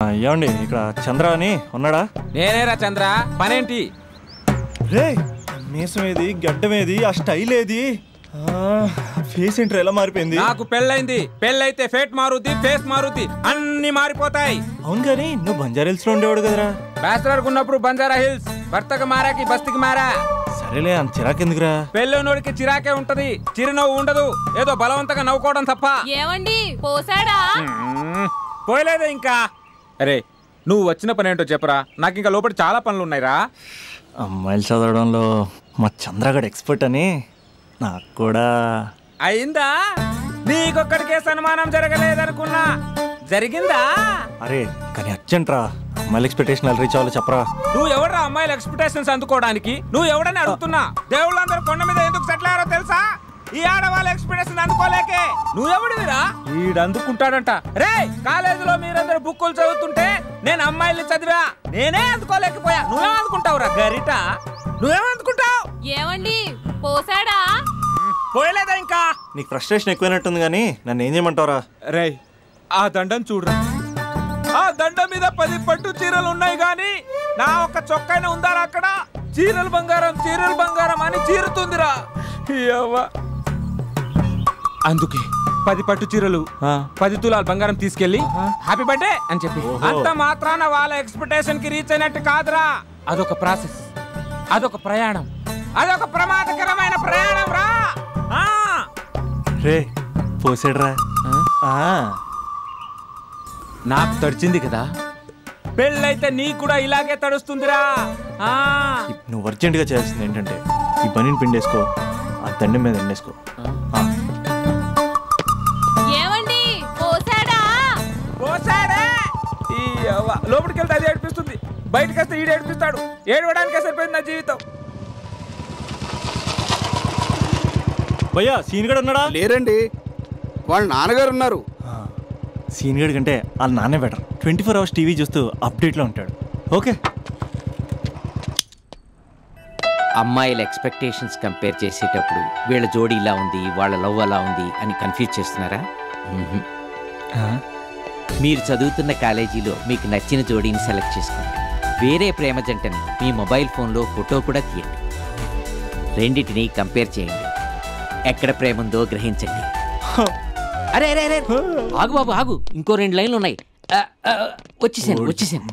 ఏమండి ఇక్కడ చంద్ర అని ఉన్నాడా? నేనేరా చంద్ర, పనేంటి? రే మీసం ఏది, గడ్డం ఏది, ఆ స్టైల్ ఏది, ఫేస్ ఏంట్రా ఎలా మారిపోయింది? నాకు పెళ్ళైంది, పెళ్ళైతే ఫేట్ మారుద్ది, ఫేస్ మారుద్ది, అన్ని మారిపోతాయి. అవును గానీ నువ్వు బంజారా హిల్స్ లో ఉండేవాడు కదరా? బ్యాచిలర్ ఉన్నప్పుడు బంజారా హిల్స్, భర్తకు మారాకి బస్తికి మారా. సరేలే అంత చిరాకెందుకురా? పెళ్ళోనోడికి చిరాకే ఉంటది, చిరునవ్వు ఉండదు, ఏదో బలవంతంగా నవ్వుకోవడం తప్ప. ఏమండి పోసాడా? పోయలేదే ఇంకా. అరే నువ్వు వచ్చిన పని ఏంటో చెప్పరా, నాకు ఇంకా లోపల చాలా పనులు ఉన్నాయిరా. అమ్మాయిలు చదవడంలో మా చంద్రగడ్ ఎక్స్పర్ట్ అని నాకు కూడా అయిందా? నీకొక్కడికే సన్మానం జరగలేదనుకున్నా, జరిగిందా? అరే కానీ అర్జెంట్ రా, అమ్మాయిల ఎక్స్పెక్టేషన్ ఎలా రీచ్ అవ్వాలో చెప్పరా. నువ్వు ఎవడరా అమ్మాయిల ఎక్స్పెక్టేషన్స్ అందుకోవడానికి? నువ్వు ఎవడని అడుగుతున్నా. దేవుళ్ళందరూ కొండ మీద ఎందుకు సెటిల్ అయ్యారో తెలుసా? ఈ ఆడవాళ్ళ ఎక్స్పెక్టేషన్ అందుకోలేకే. నువ్వెవడివిరా? ఈడు అందుకుంటాడంట. రే కాలేజీలో మీరందరూ బుక్కులు చదువుతుంటే నేను అమ్మాయిల్ని చదివా, నేనే అందుకోలేకపోయా. నువ్వేం అందుకుంటావురా గరిట? నువ్వేం అందుకుంటావు? ఏమండి పోసాడా? పోయలేదా ఇంకా? నీకు ఫ్రస్ట్రేషన్ ఎక్కువైనట్టుంది కానీ నన్ను ఏం చేయమంటావురా? రే ఆ దండం చూడరా, ఆ దండం మీద 10 పట్టు చీరలు ఉన్నాయి గాని నా ఒక్క చొక్కానే ఉందారా అక్కడ? చీరలు బంగారం, చీరలు బంగారం అని చీరుతుందిరా. అందుకే 10 పట్టు చీరలు, 10 తులాల బంగారం తీసుకెళ్లి హ్యాపీ బర్త్డే అని చెప్పి. అంత మాత్రాన వాళ్ళ ఎక్స్పెక్టేషన్ కి రీచ్ అయినట్టు కాదురా. అదొక ప్రాసెస్, అదొక ప్రయాణం, అదొక ప్రమాదకరమైన ప్రయాణం రా. రే పోసాడురా. నాకు తడిచింది కదా, పెళ్ళైతే నీ కూడా ఇలాగే తడుస్తుందిరా. నువ్వు అర్జెంట్ గా చేయాల్సింది ఏంటంటే ఈ పనిని పిండేసుకో, ఆ దండం మీద ఎండేసుకో. ఏమండి పోసాడా? పోసాడే. లోపలికి వెళ్తే అది ఏడిపిస్తుంది, బయటకు వస్తే ఈడు ఏడిపిస్తాడు. ఏడవడానికే సరిపోయింది నా జీవితం. భయ్యా సీన్ గడ్ ఉన్నాడా? లేరండి, వాళ్ళ నాన్నగారు ఉన్నారు. సీన్ గడ్ కంటే వాళ్ళ నాన్నే బెటర్. 24 hours టీవీ చూస్తూ అప్డేట్లో ఉంటాడు. ఓకే అమ్మాయిల ఎక్స్పెక్టేషన్స్ కంపేర్ చేసేటప్పుడు వీళ్ళ జోడి ఇలా ఉంది, వాళ్ళ లవ్ అలా ఉంది అని కన్ఫ్యూజ్ చేస్తున్నారా? మీరు చదువుతున్న కాలేజీలో మీకు నచ్చిన జోడీని సెలెక్ట్ చేసుకోండి. వేరే ప్రేమ జంటని మీ మొబైల్ ఫోన్లో ఫోటో కూడా తీయండి. రెండింటిని కంపేర్ చేయండి, ఎక్కడ ప్రేమ ఉందో గ్రహించండి. అరే అరే అరే ఆగు బాబు ఆగు, ఇంకో 2 లైన్లు ఉన్నాయి. వచ్చేసాను.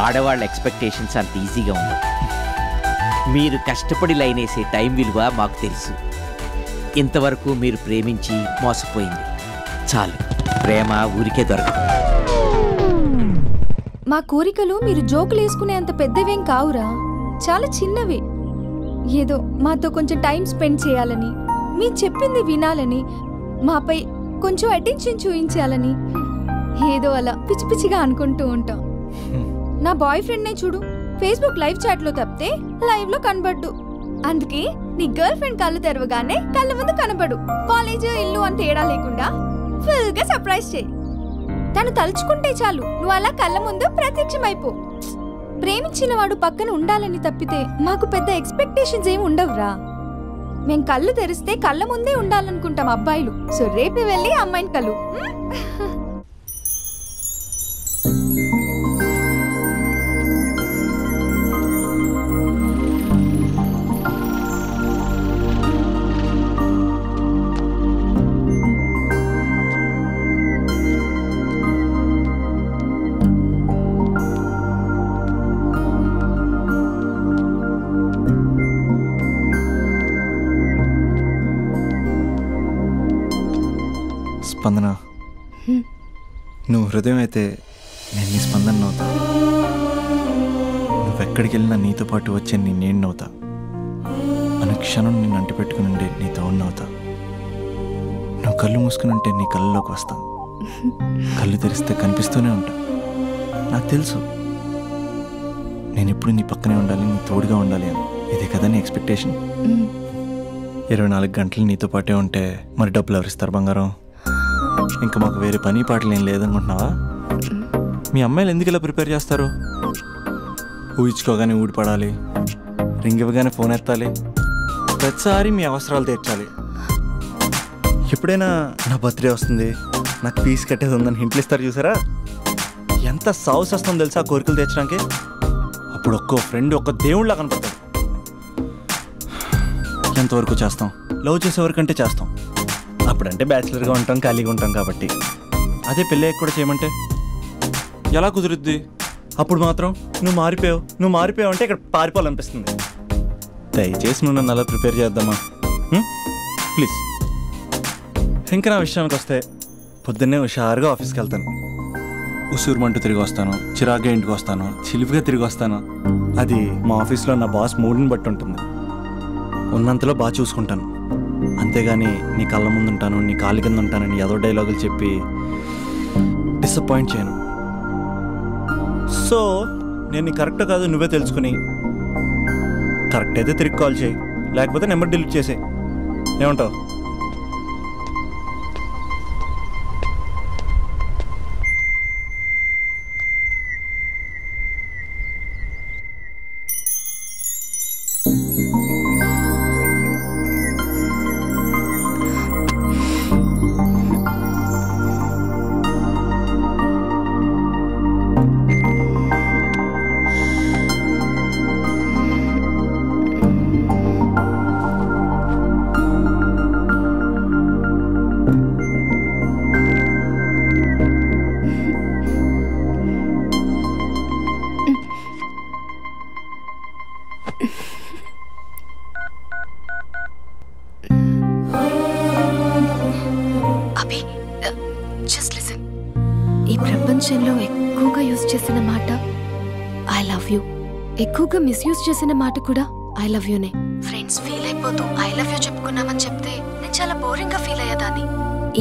ఆడవాళ్ళ ఎక్స్పెక్టేషన్స్ అంత ఈజీగా ఉంది. మీరు కష్టపడి లైన్ వేసే టైం విలువ మాకు తెలుసు. ఇంతవరకు మీరు ప్రేమించి మోసపోయింది చాలు. ప్రేమ ఊరికే దొరకదు. మా కోరికలు మీరు జోకులు వేసుకునేంత పెద్దవేం కావురా, చాలా చిన్నవే. ఏదో మాతో కొంచెం టైం స్పెండ్ చేయాలని, మీ చెప్పింది వినాలని, మాపై కొంచెం అటెన్షన్ చూపించాలని ఏదో అలా పిచ్చి పిచ్చిగా అనుకుంటూ ఉంటాం. నా బాయ్ ఫ్రెండ్నే చూడు, ఫేస్బుక్ లైవ్ చాట్లో తప్పితే లైవ్ లో కనబడ్డు. అందుకే నీ గర్ల్ ఫ్రెండ్ కళ్ళు తెరవగానే కళ్ళ ముందు కనబడు. కాలేజ్ ఇల్లు అని తేడా లేకుండా ఫుల్ గా సర్ప్రైజ్ చేయి. తను తలుచుకుంటే చాలు నువ్వు అలా కళ్ళ ముందు ప్రత్యక్షమైపో. ప్రేమించిన వాడు పక్కన ఉండాలని తప్పితే మాకు పెద్ద ఎక్స్పెక్టేషన్స్ ఏమి ఉండవురా. మేం కళ్ళు తెరిస్తే కళ్ళ ముందే ఉండాలనుకుంటాం అబ్బాయిలు. సో రేపే వెళ్ళి అమ్మాయిని కలు. స్పందన, నువ్వు హృదయం అయితే నేను నీ స్పందన నవ్వుతా. నువ్వెక్కడికి వెళ్ళినా నీతో పాటు వచ్చే నేను నవ్వుతా. అనుక్షణం నిన్ను అంటిపెట్టుకుని ఉండే నీ తోడు నవ్వుతా. నువ్వు కళ్ళు మూసుకుని ఉంటే నీ కళ్ళలోకి వస్తా. కళ్ళు తెరిస్తే కనిపిస్తూనే ఉంటా. నాకు తెలుసు నేను ఎప్పుడు నీ పక్కనే ఉండాలి, నీ తోడుగా ఉండాలి అని. ఇదే కదా నీ ఎక్స్పెక్టేషన్? 24 గంటలు నీతో పాటే ఉంటే మరి డబ్బులు ఎవరిస్తారు బంగారం? ఇంకా మాకు వేరే పని పాటలు ఏం లేదనుకుంటున్నావా? మీ అమ్మాయిలు ఎందుకు ఇలా ప్రిపేర్ చేస్తారు? ఊహించుకోగానే ఊడిపడాలి, రింగ్ ఇవ్వగానే ఫోన్ ఎత్తాలి, ప్రతిసారి మీ అవసరాలు తీర్చాలి. ఎప్పుడైనా నా బర్త్డే వస్తుంది, నాకు ఫీజు కట్టేది ఉందని హింట్లు ఇస్తారు చూసారా, ఎంత సాహస్ వస్తుందో తెలుసా కోరికలు తెచ్చడానికి. అప్పుడు ఒక్కో ఫ్రెండ్ ఒక్క దేవుళ్ళ కనపడతాడు. ఎంతవరకు చేస్తాం, లవ్ చేసేవరకంటే చేస్తాం. అప్పుడంటే బ్యాచిలర్గా ఉంటాం, ఖాళీగా ఉంటాం కాబట్టి. అదే పెళ్ళి కూడా చేయమంటే ఎలా కుదురుద్ది? అప్పుడు మాత్రం నువ్వు మారిపోయావు అంటే ఇక్కడ పారిపోవాలనిపిస్తుంది. దయచేసి నువ్వు నన్ను అలా ప్రిపేర్ చేద్దామా ప్లీజ్. ఇంకా నా విషయానికి వస్తే పొద్దున్నే హుషారుగా ఆఫీస్కి వెళ్తాను. ఉసూరుమంటూ తిరిగి వస్తాను, చిరాగ్గా ఇంటికి వస్తాను, చిలిపిగా తిరిగి వస్తాను. అది మా ఆఫీస్లో నా బాస్ మూడ్ని బట్టి ఉంటుంది. ఉన్నంతలో బాగా చూసుకుంటాను, అంతేగాని నీ కళ్ళ ముందు ఉంటాను, నీ కాళ్ళ కింద ఉంటానని ఏదో డైలాగులు చెప్పి డిసప్పాయింట్ చేయను. సో నేను నీ కరెక్ట్ కాదు నువ్వే తెలుసుకుని కరెక్ట్ అయితే తిరిగి కాల్ చేయి, లేకపోతే నెంబర్ డిలీట్ చేసేయి. ఏమంటావు? Abhi, just listen. ఈ ప్రపంచంలో ఎక్కువగా యూజ్ చేసిన మాట ఐ లవ్ యూ, ఎక్కువగా మిస్యూజ్ చేసిన మాట కూడా ఐ లవ్ యూనే. ఫ్రెండ్స్ ఫీల్ అయిపోతూ ఐ లవ్ యూ చెప్పుకున్నామని చెప్తే నేను చాలా బోరింగ్ గా ఫీల్ అయ్యేదాన్ని.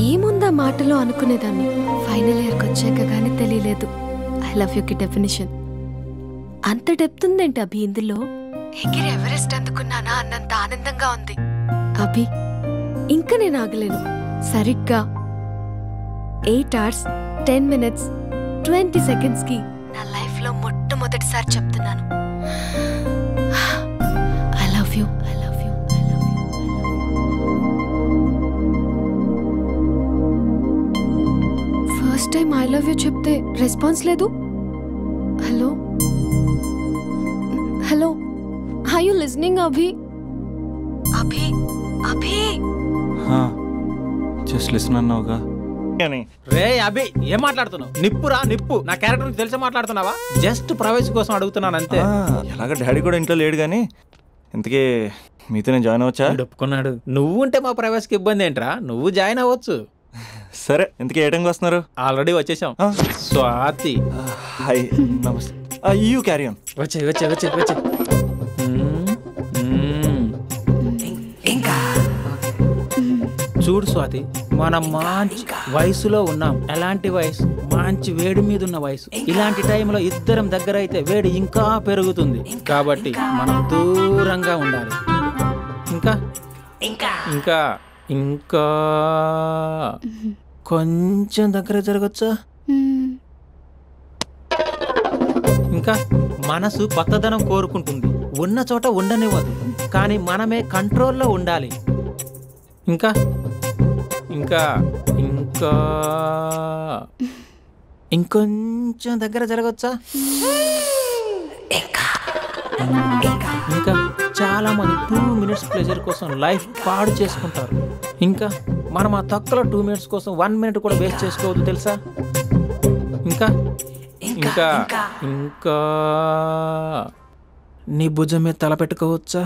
ఏముందా మాటలో అనుకునేదాన్ని. ఫైనల్ ఇయర్కి వచ్చాక గానీ తెలియలేదు ఐ లవ్ యూకి డెఫినేషన్. అంత డెప్త్ ఉందేంటి అభి ఇందులో? ఎగిరి ఎవరెస్ట్ అందుకున్నానా అన్నంత ఆనందంగా ఉంది అభి. ఇంకా నేను ఆగలేను. సరిగ్గా 8 hours 10 minutes 20 seconds కి నా లైఫ్ లో మొట్టమొదటిసారి చెప్తున్నాను I love you, I love you, I love you. First time I love you చెప్తే రెస్పాన్స్ లేదు. Hello hello, are you listening Abhi? Abhi Abhi just listen అన్నావుగా. రే అభి, ఏం మాట్లాడుతున్నావు? నిప్పురా నిప్పు. నా క్యారెక్టర్ తెలిసి మాట్లాడుతున్నావా? జస్ట్ ప్రైవసీ కోసం అడుగుతున్నాను అంతే. ఎలాగ డాడీ కూడా ఇంట్లో లేడు కానీ ఇంతకీ మీతో నేను జాయిన్ అవ్వచ్చా? ఒప్పుకున్నాడు. నువ్వు ఉంటే మా ప్రైవసీకి ఇబ్బంది ఏంట్రా? నువ్వు జాయిన్ అవ్వచ్చు. సరే, ఇంతకీ ఏ టైంకి వస్తున్నారు? ఆల్రెడీ వచ్చేసాం. స్వాతి హాయ్, నమస్తే. You carry on. వచ్చే వచ్చే వచ్చే వచ్చే. చూడు స్వాతి, మనం మంచి వయసులో ఉన్నాం. ఎలాంటి వయసు? మంచి వేడి మీద ఉన్న వయసు. ఇలాంటి టైంలో ఇద్దరం దగ్గర అయితే వేడి ఇంకా పెరుగుతుంది. కాబట్టి మనం దూరంగా ఉండాలి. ఇంకా ఇంకా ఇంకా ఇంకా కొంచెం దగ్గర జరగచ్చా? ఇంకా మనసు కొత్తదనం కోరుకుంటుంది. ఉన్న చోట ఉండనివ్వదు, కానీ మనమే కంట్రోల్లో ఉండాలి. ఇంకా ఇంకా ఇంకా ఇంకొంచెం దగ్గర జరగచ్చా? ఇంకా చాలా మంది 2 minutes ప్లెజర్ కోసం లైఫ్ పాడు చేసుకుంటారు. ఇంకా మనం ఆ తక్కువ 2 minutes కోసం 1 minute కూడా వేస్ట్ చేసుకోవద్దు తెలుసా? ఇంకా ఇంకా ఇంకా నీ భుజం మీద తల పెట్టుకోవచ్చా?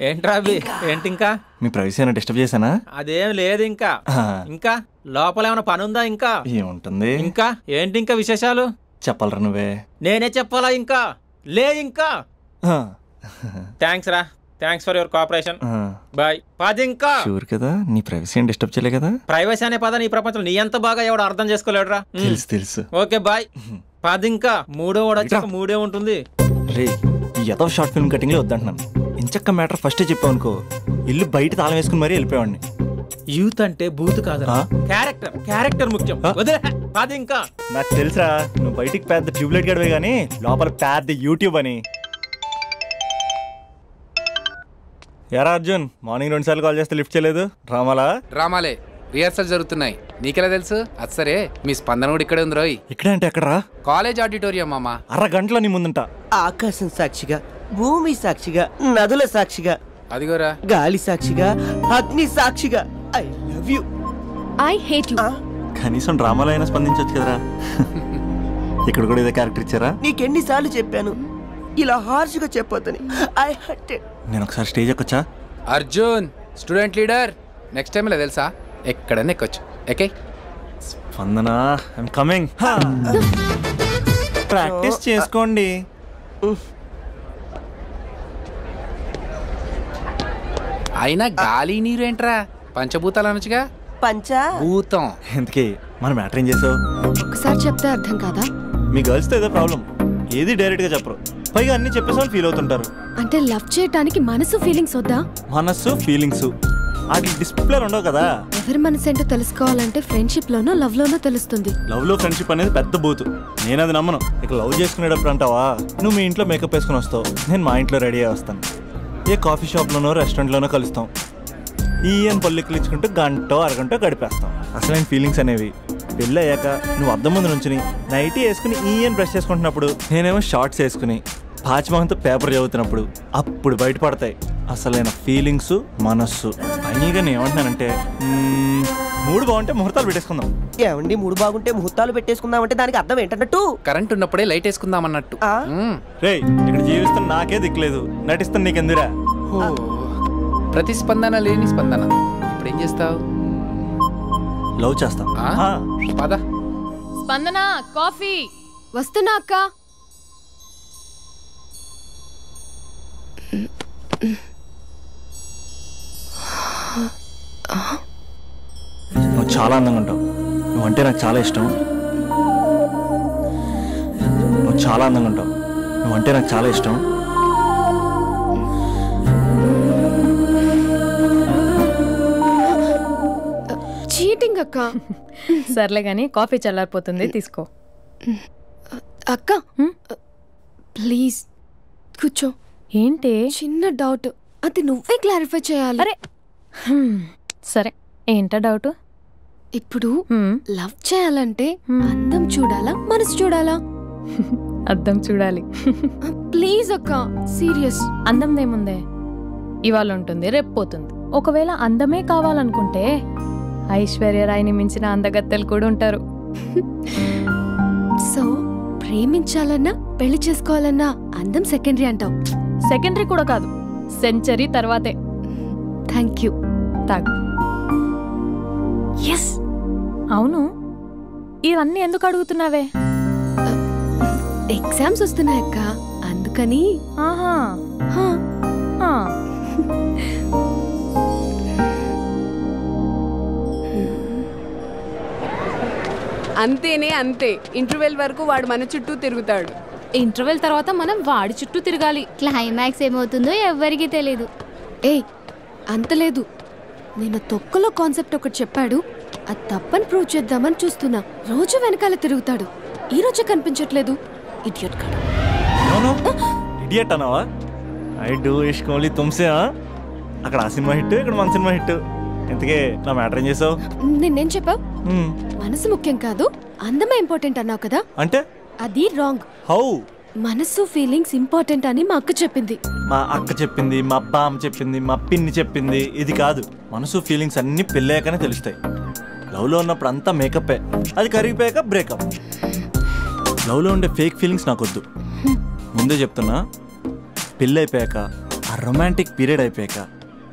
ఏంట్రా అభి, ఏంటి ఇంకా? మీ ప్రైవసీ అయినా డిస్టర్బ్ చేశానా? అదేం లేదు. ఇంకా ఇంకా లోపల ఏమైనా పని ఉందా? ఇంకా ఏముంటుంది? ఇంకా ఏంటి ఇంకా విశేషాలు? చెప్పాలరా నువ్వే. నేనే చెప్పాలా? ఇంకా లే. ఇంకా థ్యాంక్స్ రా, thanks for your cooperation. Bye. పది ఇంకా షూర్ కదా? నీ ప్రైవసీ ఏం డిస్టర్బ్ చేయలే కదా? ప్రైవసీ అనే పద నీ ప్రపంచంలో నీ ఎంత బాగా ఎవడు అర్థం చేసుకోలేడురా. తెలుసు తెలుసు. Okay bye. పది ఇంకా. మూడో వాడు వచ్చాక మూడే ఉంటుంది. రే, ఈ ఎదో షార్ట్ ఫిల్మ్ కటింగ్ లో వద్దంటున్నాను. ఇంచక్క మ్యాటర్ ఫస్టే చెప్పావు అనుకో, ఇల్లు బయట తాళం వేసుకుని మరీ వెళ్ళిపోయాడిని. యూత్ అంటే బూత్ కాదు, క్యారెక్టర్. క్యారెక్టర్ ముఖ్యం. వదిలే కాదు ఇంకా. నాకు తెలుసా నువ్వు బయటికి పెద్ద ట్యూబ్లైట్ గడవే కానీ లోపల పెద్ద యూట్యూబ్ అని. యారా అర్జున్, మార్నింగ్ 2 సార్లు కాల్ చేస్తే లిఫ్ట్ చేయలేదు. డ్రామాలే రిహార్సల్ జరుగుతున్నాయి. నీకెలా తెలుసు? అది సరే, మీ స్పందన కూడా ఇక్కడే ఉంది రోయ్. ఇక్కడే అంటే ఎక్కడరా? కాలేజ్ ఆడిటోరియం మామ. అరగంటలో నీ ముందుంటా. ఆకాశం సాక్షిగా, భూమి సాక్షిగా, నదుల సాక్షిగా, అదిగోరా గాలి సాక్షిగా, అగ్ని సాక్షిగా, I love you. I hate you. కనీసం డ్రామాలో అయినా స్పందించవచ్చు కదరా. ఇక్కడ కూడా ఇదే క్యారెక్టర్ ఇచ్చారా? నీకెన్నిసార్లు చెప్పాను ఇలా హార్ష్గా చెప్పొద్దని. I hurt. నేను ఒకసారి స్టేజ్ ఎక్కొచ్చా? Arjun student leader. Next time ఇలా తెలుసా, ఎక్కడన్నా ఎక్కొచ్చు. Okay Spandana, I'm coming. Practice చేసుకోండి. అయినా గాలి నీరు ఏంట్రా, పంచభూతాలు అనొచ్చుగా. పంచభూతం. ఎందుకే మన మ్యాటర్ ఏం చేసావు? ఒకసారి చెప్తే అర్థం కాదా? మీ గర్ల్స్తో ఏదో ప్రాబ్లం, ఏది డైరెక్ట్గా చెప్పరు, పైగా అన్ని చెప్పేసి ఫీల్ అవుతుంటారు. అంటే లవ్ చేయడానికి మనసు ఫీలింగ్స్ వద్దా? మనస్సు ఫీలింగ్స్ వాటి డిస్ప్లే ఉండవు కదా. ఎవరి మనసు ఏంటో తెలుసుకోవాలంటే ఫ్రెండ్షిప్ లోనో లవ్ లోనో తెలుస్తుంది. లవ్ లో ఫ్రెండ్షిప్ అనేది పెద్ద బూతు, నేను అది నమ్మను. ఇక లవ్ చేసుకునేటప్పుడు అంటావా, నువ్వు మీ ఇంట్లో మేకప్ వేసుకుని వస్తావు, నేను మా ఇంట్లో రెడీ అయ్యి వస్తాను. ఏ కాఫీ షాప్లోనో రెస్టారెంట్లోనో కలుస్తాం. ఈయన పల్లెక్కులు ఇచ్చుకుంటూ గంటో అరగంటో గడిపేస్తాం. అసలైన ఫీలింగ్స్ అనేవి పెళ్ళి అయ్యాక నువ్వు అద్దం ముందు నుంచుని నైటీ వేసుకుని ఈయన బ్రష్ చేసుకుంటున్నప్పుడు, నేనేమో షార్ట్స్ వేసుకుని పాచిమహంతో పేపర్ చదువుతున్నప్పుడు అప్పుడు బయటపడతాయి అసలైన ఫీలింగ్స్, మనస్సు. ఫైనల్గా నేను ఏమంటున్నానంటే, మూడు బాగుంటే ముహూర్తాలు పెట్టేసుకుందాం. ఏమండి మూడు బాగుంటే ముహూర్తాలు పెట్టేసుకుందాం అంటే దానికి అర్థం ఏంటన్నట్టు? కరెంట్ ఉన్నప్పుడే లైట్ వేసుకుందాం అన్నట్టు. రేయ్, ఇక్కడ జీవిస్తున్న నాకే దిక్కులేదు, నటిస్తున్న నీకెందురా? ప్రతిస్పందన లేని స్పందన. ఇప్పుడు ఏం చేస్తావు? లవ్ చేస్తా. పద. స్పందన కాఫీ. వస్తున్నా అక్క. నువ్వు చాలా అందంగా ఉంటావు, నువ్వంటే నాకు చాలా ఇష్టం. నువ్వు చాలా అందంగా ఉంటావు, నువ్వంటే నాకు చాలా ఇష్టం. చీటింగ్ అక్క. సర్లే గాని కాఫీ చల్లారిపోతుంది, తీసుకో. అక్క ప్లీజ్ కూర్చో. ఏంటి? చిన్న డౌట్, అది నువ్వే క్లారిఫై చేయాలి. అరే సరే, ఏంటా డౌట్? ఇప్పుడు లవ్ చేయాలంటే అందం చూడాలా, మనసు చూడాలా? అద్దం చూడాలి. ప్లీజ్ అక్క, సీరియస్. అందందేముందే, ఇవాళ ఉంటుంది రేపు పోతుంది. ఒకవేళ అందమే కావాలనుకుంటే ఐశ్వర్య రాయ్ని మించిన అందగత్తెలు కూడా ఉంటారు. సో ప్రేమించాలన్నా పెళ్లి చేసుకోవాలన్నా అందం సెకండరీ అంటావు? సెకండరీ కూడా కాదు, సెంచరీ తర్వాతే. Thank you. తాగు. ఎస్. అవును, ఇవన్నీ ఎందుకు అడుగుతున్నావే? ఎగ్జామ్స్ వస్తున్నాయక్క, అందుకని. ఆహా. అంతేనే అంతే. ఇంటర్వెల్ వరకు వాడు మన చుట్టూ తిరుగుతాడు. ఇంటర్వెల్ తర్వాత మనం వాడి చుట్టూ తిరగాలి. క్లైమాక్స్ ఏమవుతుందో ఎవ్వరికీ తెలీదు. ఏయ్ అంత లేదు, నేను తొక్కలో కాన్సెప్ట్ ఒకటి చెప్పాడు, అది తప్పని ప్రూవ్ చేద్దామని చూస్తున్నా. రోజు వెనకాల తిరుగుతాడు, ఈ రోజే కనిపించట్లేదు. ఇడియట్ కాడు. ఇడియట్ అన్నావా? ఐ డూ ఇష్క్ ఓన్లీ తుమ్సే. అక్కడ ఆ సినిమా హిట్, ఇక్కడ మన సినిమా హిట్. ఇంతకే నా మ్యాటర్ ఏం చేసావు? నిన్నేం చెప్పావు? మనసు ముఖ్యం కాదు, అందమే ఇంపార్టెంట్ అన్నావు కదా. అంటే అది రాంగ్. హౌ? మనసు ఫీలింగ్స్ ఇంపార్టెంట్ అని మా అక్క చెప్పింది. మా అక్క చెప్పింది, మా బామ్మ చెప్పింది, మా పిన్ని చెప్పింది. ఇది కాదు, మనసు ఫీలింగ్స్ అన్ని పెళ్ళాకనే తెలుస్తాయి. లవ్లో ఉన్నప్పుడు అంతా మేకప్పే, అది కరిగిపోయాక బ్రేకప్. లవ్లో ఉండే ఫేక్ ఫీలింగ్స్ నాకొద్దు. ముందే చెప్తున్నా, పెళ్ళి అయిపోయాక, ఆ రొమాంటిక్ పీరియడ్ అయిపోయాక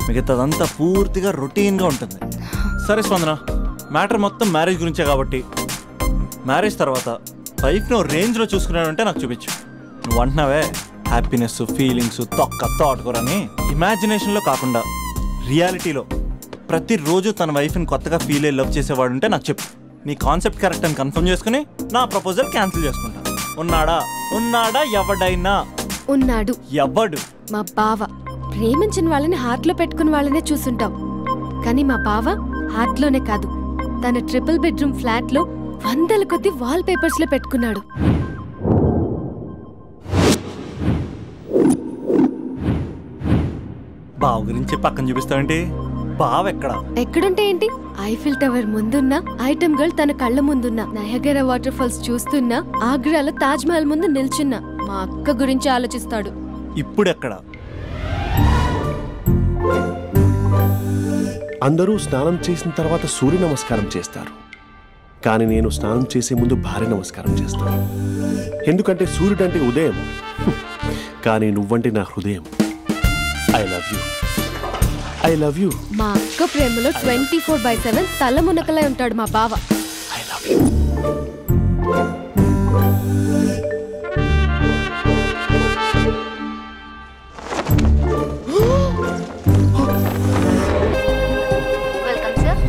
మిగతాదంతా పూర్తిగా రొటీన్గా ఉంటుంది. సరే స్పందన, మ్యాటర్ మొత్తం మ్యారేజ్ గురించే కాబట్టి, మ్యారేజ్ తర్వాత వైఫ్ను రేంజ్లో చూసుకున్నాడంటే నాకు చూపించు. నువ్వు అంటున్నావే హ్యాపీనెస్, ఫీలింగ్స్, తోటకూరని, ఇమాజినేషన్లో కాకుండా రియాలిటీలో ప్రతిరోజు తన వైఫ్ని కొత్తగా ఫీల్ అయ్యి లవ్ చేసేవాడు ఉంటే నాకు చెప్పు. నీ కాన్సెప్ట్ కరెక్ట్ అని కన్ఫర్మ్ చేసుకుని నా ప్రపోజల్ క్యాన్సిల్ చేసుకుంటా. ఉన్నాడా ఎవడైనా? ఉన్నాడు. ఎవడు? మా బావ. ప్రేమించిన వాళ్ళని హార్ట్లో పెట్టుకున్న వాళ్ళనే చూసుంటాం, కానీ మా బావ హార్ట్లోనే కాదు, తన ట్రిపుల్ బెడ్రూమ్ ఫ్లాట్లో వందల కొద్ది వాల్ పేపర్స్ లో పెట్టుకున్నాడు. బావ గురించి పక్కన చూపిస్తావేంటి? బావ ఎక్కడుంటే ఏంటి? ఐఫిల్ టవర్ ముందున్న, ఐటమ్ గర్ల్ తన కళ్ళ ముందున్న, నయగరా వాటర్ ఫాల్స్ చూస్తున్నా, ఆగ్రాలో తాజ్ మహల్ ముందు నిల్చున్నా మా అక్క గురించి ఆలోచిస్తాడు. ఇప్పుడు ఎక్కడ? అందరూ స్నానం చేసిన తర్వాత సూర్య నమస్కారం చేస్తారు, కానీ నేను స్నానం చేసే ముందు భార్య నమస్కారం చేస్తాను. ఎందుకంటే సూర్యుడు అంటే ఉదయం, కానీ నువ్వంటే నా హృదయం. I love you, I love you. మా అక్క ప్రేమలో 24/7 తల మునకలై ఉంటాడు మా బావ. I love you.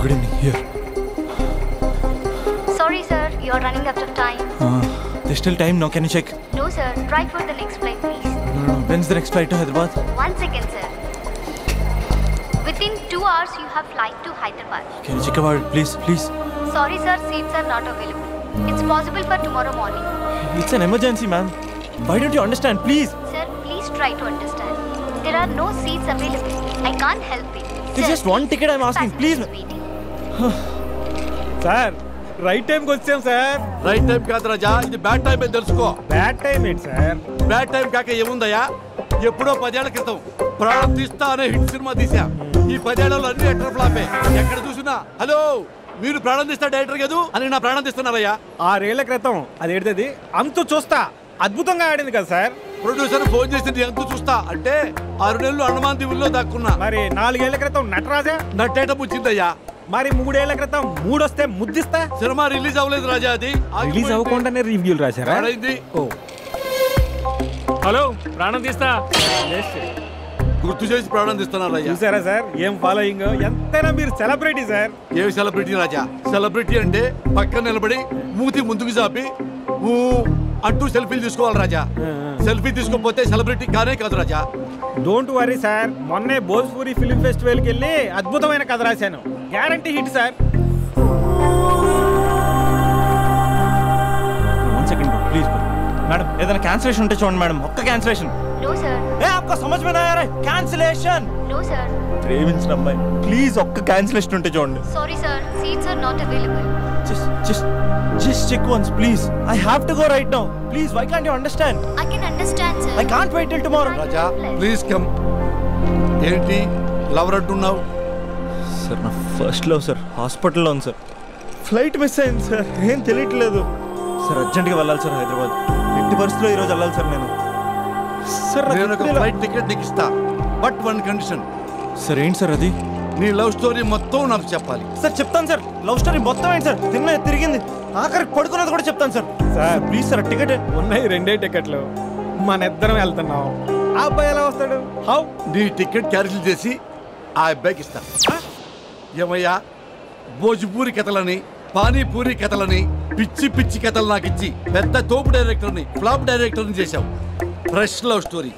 Good evening. Here. Sorry, sir. You are running out of time. There's still time now. Can you check? No, sir. Try for the next flight, please. No. When's the next flight to Hyderabad? 1 second, sir. Within 2 hours, you have flight to Hyderabad. Can you check about it, please? Please. Sorry, sir. Seats are not available. It's possible for tomorrow morning. It's an emergency, ma'am. Why don't you understand, please? Sir, please try to understand. There are no seats available. I can't help it. It's just one ticket I'm asking, please. Sir right టైంకి వచ్చాం sir. Right time కాదు రాజా, ఇది bad time అని తెలుసుకో. Bad time ఏంటి sir? Bad time కాక ఏముందయ్యా? ఎప్పుడో 10 ఏళ్ల క్రితం ప్రాణం తీస్తా అనే హిట్ సినిమా తీసా. ఈ 10 ఏళ్లలో అన్ని ఎటర్ ఫ్లాపే. ఎక్కడ చూసినా హలో మీరు ప్రాణం తీస్తా డైరెక్టర్ కాదు అని నా ప్రాణం తీస్తున్నారయ్యా. 6 ఏళ్ల క్రితం అదేంటిది అంతు చూస్తా అద్భుతంగా ఆడింది కదా సార్. ప్రొడ్యూసర్ ఫోన్ చేసింది అంతు చూస్తా అంటే 6 నెలలు అండమాన్ దీవుల్లో దాక్కున్నా. మరి 4 ఏళ్ల క్రితం నటరాజా నట్టేట పుచ్చిందయ్యా. మరి 3 ఏళ్ల క్రితం 3 వస్తే ముద్దిస్తా. సినిమా రిలీజ్ అవ్వలేదు రాజా, అది రిలీజ్ అవ్వకుండానే రివ్యూలు రాశారా? ఓ హలో ప్రాణం తీస్తా గుర్తు చేసి ప్రాణం తీస్తున్నారయ్యా. చూసారా సార్ ఏం ఫాలోయింగ్? ఎంతైనా మీరు సెలబ్రిటీ సార్. ఏమి సెలబ్రిటీ రాజా? సెలబ్రిటీ అంటే పక్కన నిలబడి మూతి ముందుకు చాపి అంటూ సెల్ఫీలు తీసుకోవాలి రాజా. సెల్ఫీ తీసుకోకపోతే సెలబ్రిటీ కానే కాదు రాజా. డోంట్ వరీ సార్, మొన్నే భోజ్పూరి ఫిల్మ్ ఫెస్టివల్కి వెళ్ళి అద్భుతమైన కథ రాశాను. Guarantee hit sir. 1 second please madam, ఏదైనా క్యాన్సిలేషన్ ఉంటే చూడండి మేడం. ఒక్క క్యాన్సిలేషన్. No, sir. ఏ आपको समझ में नहीं आ रहा है? कैंसिलेशन. No, sir. ప్రేమించిన అమ్మాయి ప్లీజ్ ఒక్క క్యాన్సిలేషన్ ఉంటే చూడండి. Sorry, sir. Seats are not available. Just check once, please. I have to go right now. Please, why can't you understand? I can understand, sir. I can't wait till tomorrow. Raja please come. ఏంటి lover అంటున్నావు? Sir నా first love sir, హాస్పిటల్లో ఉంది sir. Flight miss అయింది sir, ఏం తెలియట్లేదు sir. అర్జెంట్గా వెళ్ళాలి సార్ హైదరాబాద్. ఎట్టి పరిస్థితుల్లో ఈరోజు వెళ్ళాలి సార్ నేను. సార్ నేను ఒక ఫ్లైట్ టికెట్ నీకు ఇస్తా, బట్ 1 కండిషన్. సార్ ఏంటి సార్ అది? నీ లవ్ స్టోరీ మొత్తం నాకు చెప్పాలి. సార్ చెప్తాను సార్. లవ్ స్టోరీ మొత్తం ఏంటి సార్? తిరిగింది ఆఖరికి పడుకున్నది కూడా చెప్తాను sir. Sir please sir, ticket ఉన్నాయి 2 టికెట్లు. మన ఇద్దరం వెళ్తున్నాం. ఆ అబ్బాయి ఎలా వస్తాడు? హౌ? నీ టికెట్ క్యాన్సిల్ చేసి ఆ అబ్బాయికి ఇస్తా. ఏమయ్యా, భోజ్పూరి కథలని పానీపూరి కథలని పిచ్చి పిచ్చి కథలు నాకు ఇచ్చి పెద్ద తోపు డైరెక్టర్ని ఫ్లాప్ డైరెక్టర్ని చేశావు. Fresh love story.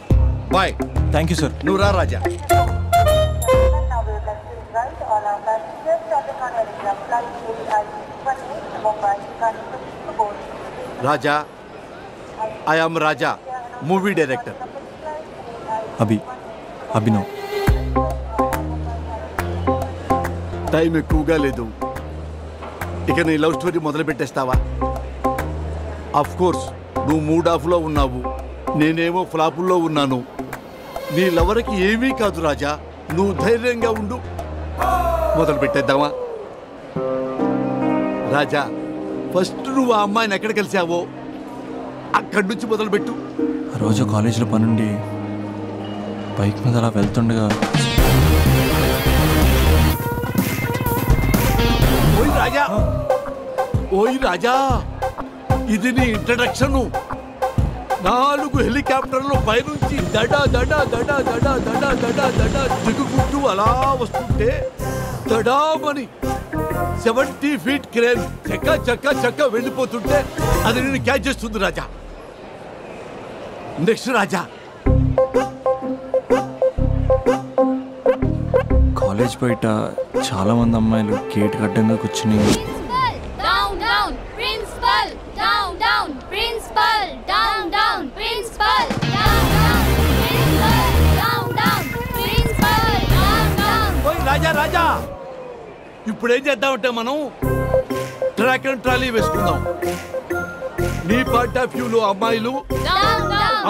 Bye. Thank you sir. నువ్వు రా Raja. Raja, I am Raja, movie director. Abhinav. Time ఎక్కువగా లేదు, ఇక నీ లవ్ స్టోరీ మొదలు పెట్టేస్తావా? అఫ్ కోర్స్ నువ్వు మూడ్ ఆఫ్లో ఉన్నావు, నేనేమో ఫ్లాపుల్లో ఉన్నాను. నీ లవర్కి ఏమీ కాదు రాజా, నువ్వు ధైర్యంగా ఉండు. మొదలు పెట్టేద్దామా? రాజా, ఫస్ట్ నువ్వు ఆ అమ్మాయిని ఎక్కడ కలిసావో అక్కడి నుంచి మొదలుపెట్టు. ఆ రోజు కాలేజీలో పనుండి బైక్ మీద అలా వెళ్తుండగా ఓయ్ రాజా, ఇది నీ ఇంట్రడక్షన్. 4 హెలికాప్టర్లు పైనుంచి దడా దడా దడా దడా దడా దడా దడా దిగుకుంటూ అలా వస్తుంటే దడామని 70 ఫీట్ క్రేన్ చక్క చక్క చక్క వెళ్ళిపోతుంటే అది నేను క్యాచ్ చేస్తుంది రాజా. నెక్స్ట్ రాజా. కాలేజ్ బయట చాలా మంది అమ్మాయిలు గేట్ అడ్డంగా కూర్చుని రాజా ఇప్పుడు ఏం చేద్దామంటే మనం ట్రాక్ అండ్ ట్రాలీ వేసుకుందాం. నీ పాయింట్ ఆఫ్ వ్యూలో అమ్మాయిలు,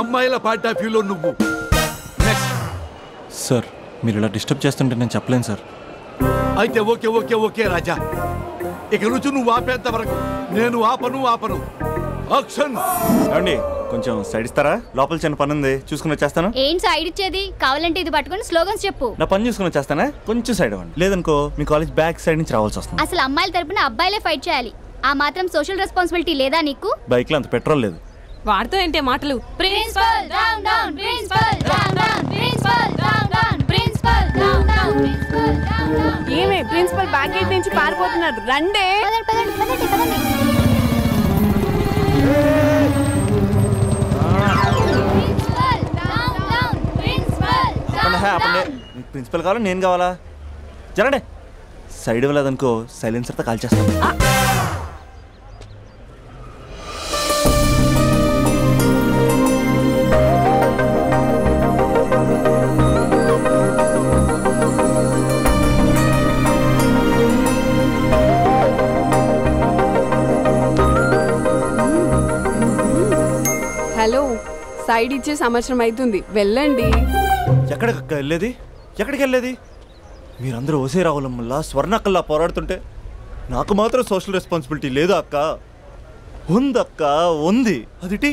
అమ్మాయిల పాయింట్ ఆఫ్ వ్యూలో నువ్వు. నెక్స్ట్. సార్ మీరు ఇలా డిస్టర్బ్ చేస్తుంటే నేను చెప్పలేను సార్. అయితే ఓకే ఓకే ఓకే రాజా, ఇక నుంచి నువ్వు ఆపేంత వరకు నేను ఆపను. యాక్షన్. ఏమండి కొంచెం సైడ్ ఇస్తారా? లోపల చిన్న పని ఉంది, చూసుకుని వచ్చేస్తాను. ఏం సైడ్ ఇచ్చేది? కావాలంటే ఇది పట్టుకొని స్లోగన్స్ చెప్పు. నా పని చూసుకుని వచ్చేస్తానా? కొంచెం సైడ్ అవ్వండి, లేదనుకో మీ కాలేజ్ బ్యాక్ సైడ్ నుంచి రావాల్సి వస్తుంది. అసలు అమ్మాయిల తరపున అబ్బాయిలే ఫైట్ చేయాలి. ఆ మాత్రం సోషల్ రెస్పాన్సిబిలిటీ లేదా నీకు? బైక్ లో అంత పెట్రోల్ లేదు. వాడుతూ ఏంటే మాటలు? Principal down down, principal down down, principal down down, principal down down, principal down down. ఏమే ప్రిన్సిపల్ బ్యాక్ గేట్ నుంచి పారిపోతున్నారు, రండే. ప్రిన్సిపల్ కావాలా నేను కావాలా? జరండి. సైడ్ ఇవ్వలేదనుకో సైలెన్సర్తో కాల్ చేస్తాను. హలో, సైడ్ ఇచ్చే సంవత్సరం అవుతుంది, వెళ్ళండి. ఎక్కడికి వెళ్ళేది? ఎక్కడికి వెళ్ళేది? మీరందరూ ఓసే రావులమ్మల్లా స్వర్ణక్కల్లా పోరాడుతుంటే నాకు మాత్రం సోషల్ రెస్పాన్సిబిలిటీ లేదు అక్క. ఉందక్క, ఉంది. అదిటి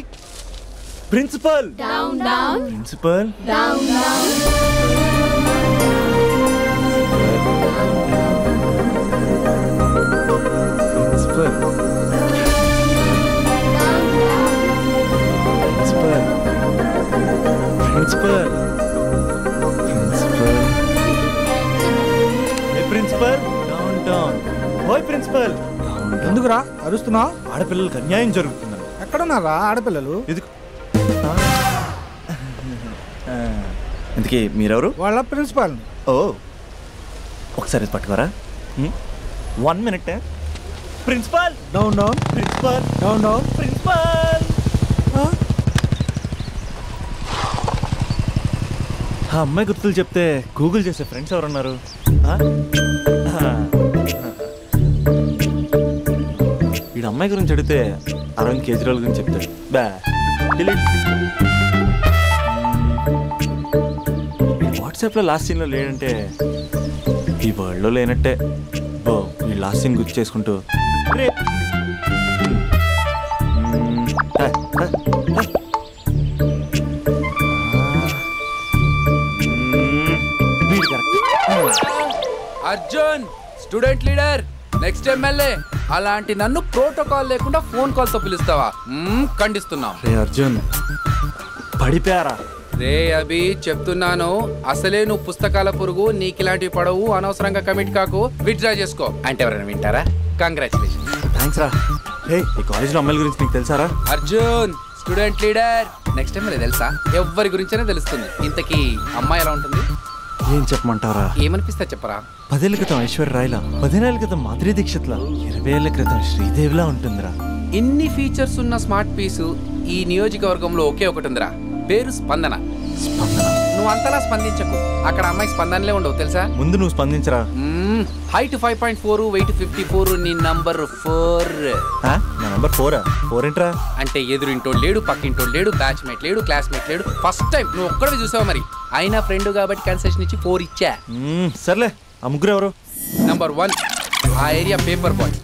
principal principal principal principal down down. ఓయ్ ప్రిన్సిపల్, ఎందుకురా అరుస్తున్నావు? ఆడపిల్లలకు అన్యాయం జరుగుతుందని. ఎక్కడున్నారా ఆడపిల్లలు? ఇందుకే మీరెవరు? వాళ్ళ ప్రిన్సిపల్. ఓ, ఒకసారి పట్టుకోరా. 1 minute. Principal down down, principal down down, principal. ఆ అమ్మాయి గుర్తులు చెప్తే గూగుల్ చేసే ఫ్రెండ్స్ ఎవరున్నారు? వీడు అమ్మాయి గురించి అడిగితే అరవింద్ కేజ్రీవాల్ గురించి చెప్తాడు. బా డిలీట్. వాట్సాప్లో లాస్ట్ సీన్లో లేడంటే ఈ వరల్డ్లో లేనట్టే. బో ఈ లాస్ట్ సీన్ గుర్తు చేసుకుంటూ Arjun student leader, next MLA. అలాంటి నన్ను ప్రోటోకాల్ లేకుండా ఫోన్ కాల్ తో పిలుస్తావా? ఖండిస్తున్నాం. రే అర్జున్, పడిపోయారా? రే అభి, చెప్తున్నాను, అసలే నువ్వు పుస్తకాల పురుగు, నీకు ఇలాంటివి పడవు, అనవసరంగా కమిట్ కాకు, విత్డ్రా చేసుకో. అంటే ఎవరైనా వింటారా? కంగ్రాచులేషన్. థ్యాంక్స్ రా. హే, ఈ కాలేజ్లో అమ్మాయిల గురించి నీకు తెలుసారా? Arjun student leader, next MLA తెలుసా? ఎవరి గురించైనా తెలుస్తుంది. ఇంతకీ అమ్మాయి ఎలా ఉంటుంది? ఏం చెప్పమంటారా? ఏమనిపిస్తా చెప్పరా. 10 ఏళ్ల క్రితం ఐశ్వర్య రాయ్లా, 15 ఏళ్ల క్రితం మాధురి దీక్షిత్లా, 20 ఏళ్ల క్రితం శ్రీదేవిలా ఉంటుందిరా. ఇన్ని ఫీచర్స్ ఉన్న స్మార్ట్ పీసు ఈ నియోజకవర్గంలో ఒకే ఒకటి ఉందిరా, పేరు స్పందన. నువ్వు అంతలా స్పందించకు, అక్కడ అమ్మాయి స్పందనలే ఉండవు తెలుసా. ముందు నువ్వు స్పందించరా. హైట్ 5.4, వెయిట్ 54, నీ నంబర్ 4. నా నంబర్ 4? 4 ఏంట్రా? అంటే ఎదురింటోడు లేడు, పక్కింటోడు లేడు, బ్యాచ్మేట్ లేడు, క్లాస్మేట్ లేడు. ఫస్ట్ టైం నువ్వు ఒక్కడివి చూసావు, మరి అయినా ఫ్రెండ్ కాబట్టి కన్సెషన్ ఇచ్చి 4 ఇచ్చా. సర్లే, ఆ ముగ్గురు ఎవరు? నంబర్ 1 ఆ ఏరియా పేపర్ బాయ్.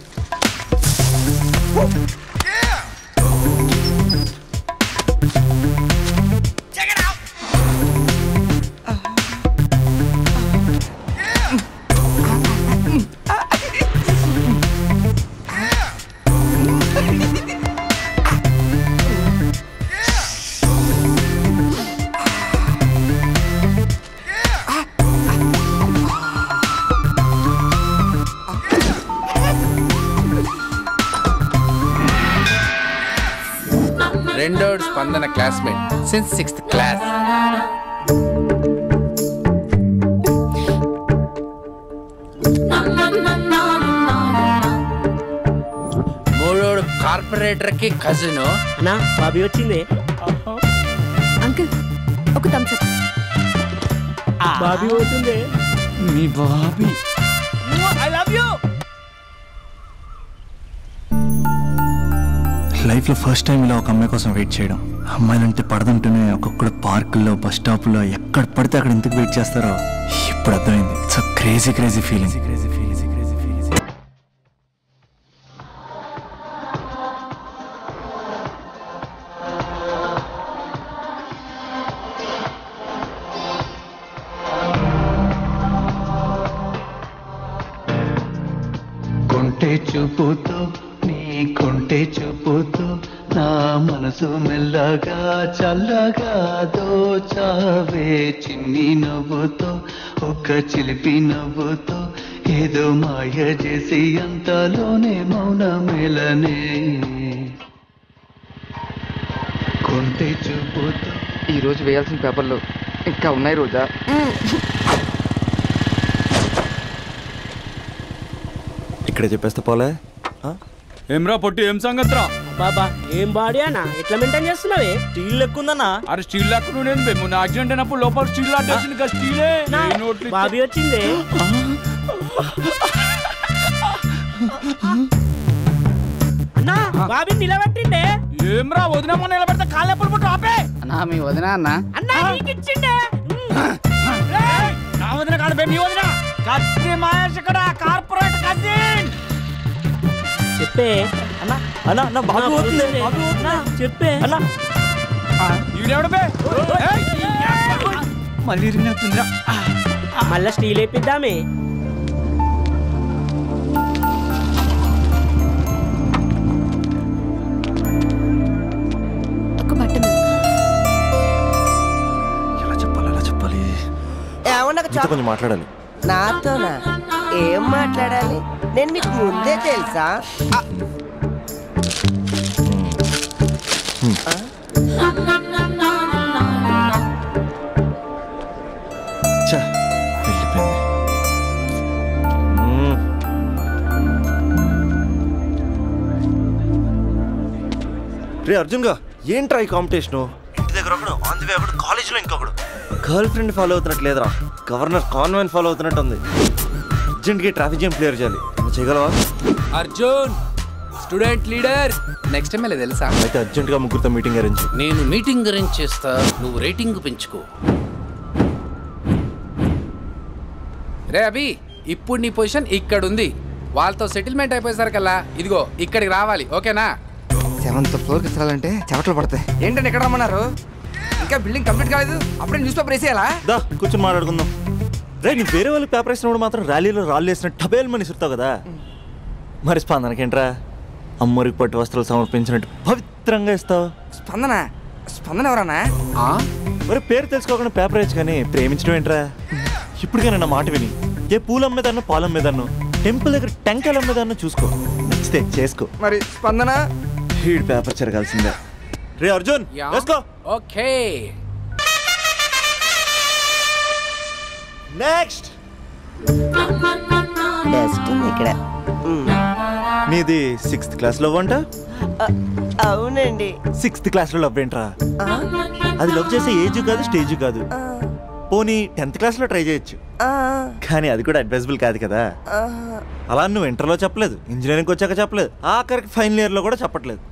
రెండోడు Spandana classmate since 6th class. మూడోడు కార్పొరేటర్ కి కజిన్. నా బాబీ వచ్చింది. అంకుల్ ఒక థమ్స్ అప్. బాబీ పోతుంది. మీ బాబీ ఐ లవ్ యూ. లైఫ్లో ఫస్ట్ టైం ఇలా ఒక అమ్మాయి కోసం వెయిట్ చేయడం. అమ్మాయిలంటే పడదంటూనే ఒక్కొక్కడు పార్కుల్లో బస్ స్టాప్లో ఎక్కడ పడితే అక్కడ ఎందుకు వెయిట్ చేస్తారో ఇప్పుడు అర్థమైంది. It's a crazy crazy feeling. కొంటే చూపుతో నీ కొంటే చూపుతో నా మనసు మెల్లగా చల్లగా దోచావే చిన్ని నవ్వుతో ఒక చిలిపి నవ్వుతో ఏదో మాయ చేసి అంతలోనే మౌనమేలనే కొంటే చూపుతో. ఈరోజు వేయాల్సిన పేపర్లు ఇంకా ఉన్నాయి రోజా. ఇక్కడ చెప్పేస్తే పోలే. ఏమ్రా పొట్టి ఏం సంగతిరా? బాబా ఏం బాడీ అన్నా, ఎట్లా మెయింటైన్ చేస్తున్నావే? స్టీల్ లెక్కుందన్నా. అరే స్టీల్ లెక్క నేను మొన్న యాక్సిడెంట్ అయినప్పుడు లోపల స్టీల్ లాటేసింది కదా, స్టీలే. బాబీ వచ్చింది. అన్నా బాబీ నిలబెట్టిండే. ఏమ్రా వదినమ్మ నిలబెడితే కాళ్ళు ఎప్పుడు పుట్టు ఆపే. అన్నా మీ వదిన అన్నా. అన్నా నీకు ఇచ్చిండే. నా వదిన కాదు బే, మీ వదిన. కత్తి మహేష్ ఇక్కడ కార్పొరేట్ కజిన్. చెప్పే అన్నా. అన్నా నా బాబు వస్తుంది. చెప్పే అన్నా. ఈడెవడు బే? మళ్ళీ ఇరిగినట్టుందిరా. మళ్ళా స్టీల్ వేపిద్దామే. కొంచెం మాట్లాడాలి. నాతోనా? ఏం మాట్లాడాలి? నేను నీకు ముందే తెలుసా? రే అర్జున్ గా ఏంట్రా ఈ కాంపిటీషను? ఇంటి దగ్గర ఒకడు, ఆన్ ది వే ఒకడు, కాలేజీలో ఇంకొకడు. గర్ల్ ఫ్రెండ్ ఫాలో అవుతున్నట్టు లేదురా, గవర్నర్ కాన్వెంట్ ఫాలో అవుతున్నట్టు ఉంది. అర్జెంట్గా ట్రాఫిక్ జామ్ క్లియర్ చేయాలి. చేయగలవా? Arjun student leader next MLA తెలుసా? అయితే అర్జెంట్గా ముగ్గురితో మీటింగ్ అరేంజ్. నేను మీటింగ్ అరేంజ్ చేస్తా, నువ్వు రేటింగ్ పెంచుకో. రే అభి, ఇప్పుడు నీ పొజిషన్ ఇక్కడ ఉంది. వాళ్ళతో సెటిల్మెంట్ అయిపోయేసరికల్లా ఇదిగో ఇక్కడికి రావాలి, ఓకేనా? 7th ఫ్లోర్కి వెళ్ళాలంటే చెవటలు పడతాయి. ఏంటంటే ఎక్కడ రమ్మన్నారు? ఇంకా బిల్డింగ్ కంప్లీట్ కాలేదు, అప్పుడే న్యూస్ పేపర్ వేసేయాలా? దా కూర్చొని మాట్లాడుకుందాం. రే నీ వేరే వాళ్ళు పేపర్ వేసినప్పుడు మాత్రం ర్యాలీలో రాళ్ళు వేసినట్టు టబేల్మని ఇస్తావు కదా, మరి స్పందనకేంట్రా అమ్మరికి పట్టు వస్త్రాలు సమర్పించినట్టు పవిత్రంగా ఇస్తావు? స్పందన స్పందన ఎవరన్నా? మరి పేరు తెలుసుకోకుండా పేపర్ వేయచ్చు కానీ ప్రేమించడం ఏంట్రా? ఇప్పటికైనా నా మాట విని ఏ పూలు అమ్మేదాన్నో పాలు అమ్మేదాన్నో టెంపుల్ దగ్గర టెంకాయలు అమ్మేదాన్నో చూసుకో, నచ్చితే చేసుకో. మరి స్పందన హీడ్ పేపర్ చెరగాల్సిందే. రే అర్జున్ వేసుకో. ఓకే నెక్స్ట్ ఇక్కడ నీది 6th క్లాస్ లవ్ అంట? అవునండి. 6th క్లాస్ లో లవ్ ఏంట్రా? అది లవ్ చేసే ఏజ్ కాదు, స్టేజ్ కాదు. పోనీ 10th క్లాస్ లో ట్రై చేయొచ్చు, కానీ అది కూడా అడ్వైజబుల్ కాదు కదా. అలా నువ్వు ఇంటర్లో చెప్పలేదు, ఇంజనీరింగ్ వచ్చాక చెప్పలేదు, ఆఖరికి ఫైనల్ ఇయర్ లో కూడా చెప్పట్లేదు.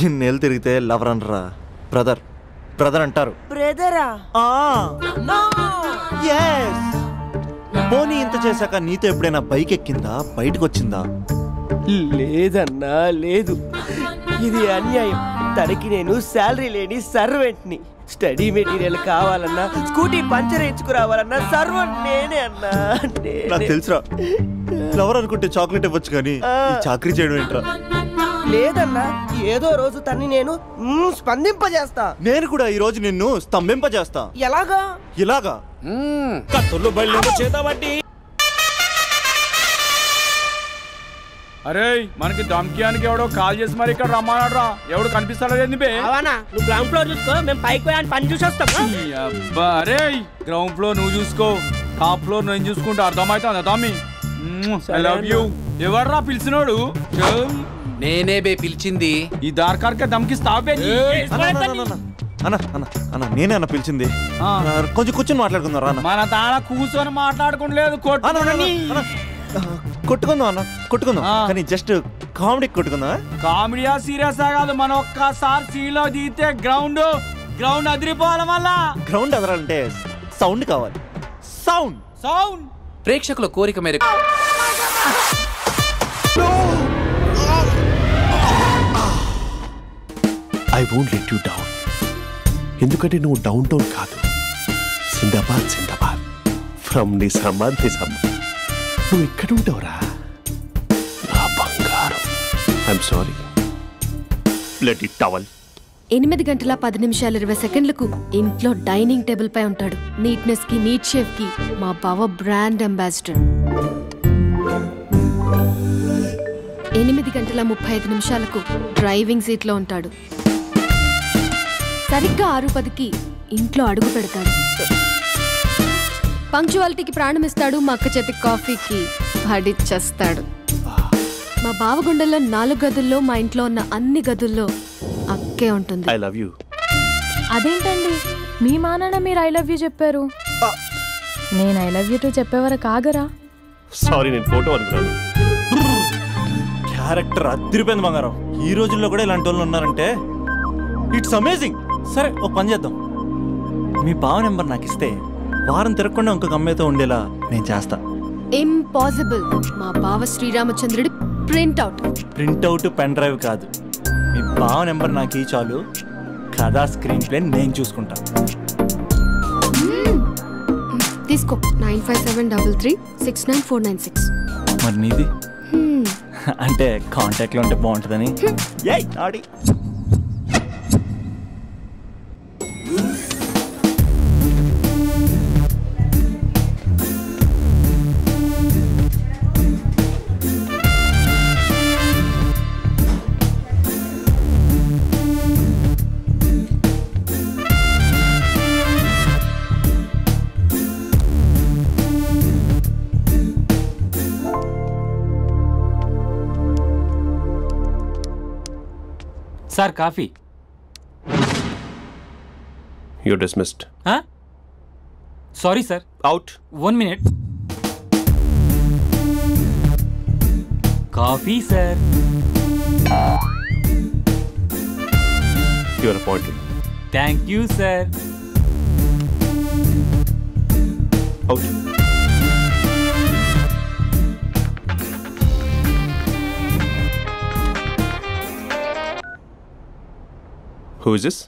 ఇన్నేళ్ళు తిరిగితే లవర్ అనరా, బ్రదర్ బ్రదర్ అంటారు. బ్రదరా? పోనీ ఇంత చేశాక నీతో ఎప్పుడైనా బైక్ ఎక్కిందా, బయటకు వచ్చిందా? లేదన్నా లేదు, ఇది అన్యాయం. తనకి నేను శాలరీ లేని సర్వెంట్ని. స్టడీ మెటీరియల్ కావాలన్నా, స్కూటీ పంచర్ వేయించుకురావాలన్నా సర్వెంట్ నేనే అన్నా. నాకు తెలుసురా, ఫ్లవర్ అనుకుంటే చాక్లెట్ ఇవ్వచ్చు కానీ ఈ చాకరీ చేయడం ఏంట్రా? లేదన్నా, ఏదో రోజు తన్ని నేను స్పందింపజేస్తా. నేను కూడా ఈ రోజు నిన్ను స్తంభింపజేస్తా. ఎలాగా? ఇలాగా కత్తులు బయలు చేతబట్టి. అరే మనకి దమ్కియానికి ఎవడో కాల్ చేసి మరి ఇక్కడ రమ్మన్నాడ్రా, ఎవడు కనిపిస్తాడో ఏంది బే? అవనా, నువ్వు గ్రౌండ్ ఫ్లోర్ చూసుకో, మేము పైకి పోయి పని చూసి వస్తాం. అబ్బా అరే, గ్రౌండ్ ఫ్లోర్ నువ్వు చూసుకో, టాప్ ఫ్లోర్ నేను చూసుకుంటే అర్థమవుతుందా తమ్మి? I love you. ఎవర్రా పిలిచినోడు? నేనే బే పిలిచింది. ఈ దార్కార్కే దమ్కిస్తావే? అన్న అన్న అన్న నేనే అన్న పిలిచింది. కొంచెం కూర్చొని మాట్లాడుకుందాం రా అన్న. మన తాళ కూర్చొని మాట్లాడుకోలేదు, కొట్టుకుందాం అన్న, కొట్టుకుందాం. కానీ జస్ట్ కామెడీ కొట్టుకుందాం. కామెడీయా సీరియసా కాదు, మనం ఒక్కసారి సీలో దిగితే గ్రౌండ్ అదిరిపోవాలి. మళ్ళా గ్రౌండ్ అదరాలంటే సౌండ్ కావాలి. సౌండ్ సౌండ్ ప్రేక్షకుల కోరిక మేరకు I won't let you down. ఎందుకంటే నువ్వు డౌన్ టౌన్ కాదు, జిందాబాద్ జిందాబాద్ ఫ్రమ్ నిజామాబాద్ నిజామాబాద్. నువ్వు ఎక్కడ ఉంటావురా నా బంగారం? I'm sorry, let it towel. 8:10:20 ఇంట్లో డైనింగ్ టేబుల్ పై ఉంటాడు. నీట్నెస్ కి, నీట్ షేఫ్ కి మా బావ బ్రాండ్ అంబాసిడర్. 8:35 డ్రైవింగ్ సీట్ లో ఉంటాడు. సరిగ్గా 6:10 ఇంట్లో అడుగు పెడతాడు. పంక్చువాలిటీకి ప్రాణం ఇస్తాడు. మా అక్క చేతి కాఫీకి పడిచ్చేస్తాడు. మా బావ గుండెల్లో 4 గదుల్లో, మా ఇంట్లో ఉన్న అన్ని గదుల్లో అక్కే ఉంటుంది. I love you. అదేంటండి మీ మా నాన్న మీరు ఐ లవ్ యూ చెప్పారు, నేను ఐ లవ్ యూ టు చెప్పేవరకు ఆగరా? సారీ, నేను ఫోటో అనుకున్నాను. క్యారెక్టర్ అదిరిపోయింది బంగారం. ఈ రోజుల్లో కూడా ఇలాంటి వాళ్ళు ఉన్నారంటే ఇట్స్ అమేజింగ్. సరే ఒక పని చేద్దాం, మీ బావ నెంబర్ నాకు ఇస్తే వారం తిరగకుండా ఇంకొక అమ్మాయితో ఉండేలా నేను చేస్తా. ఇంపాసిబుల్. మా బావ శ్రీరామచంద్రుడి ప్రింట్అవుట్. ప్రింట్అవుట్ పెన్ డ్రైవ్ కాదు, మీ బావ నెంబర్ నాకు ఈ చాలు. కథా స్క్రీన్ ప్లే నేను చూసుకుంటా. తీసుకో. 9573369496. మరి నీది? అంటే కాంటాక్ట్లో ఉంటే బాగుంటుందని. ఆడి sir coffee. You're dismissed. Sorry sir. Out. 1 minute. Coffee sir. You are appointed. Thank you sir. Out. Who is this?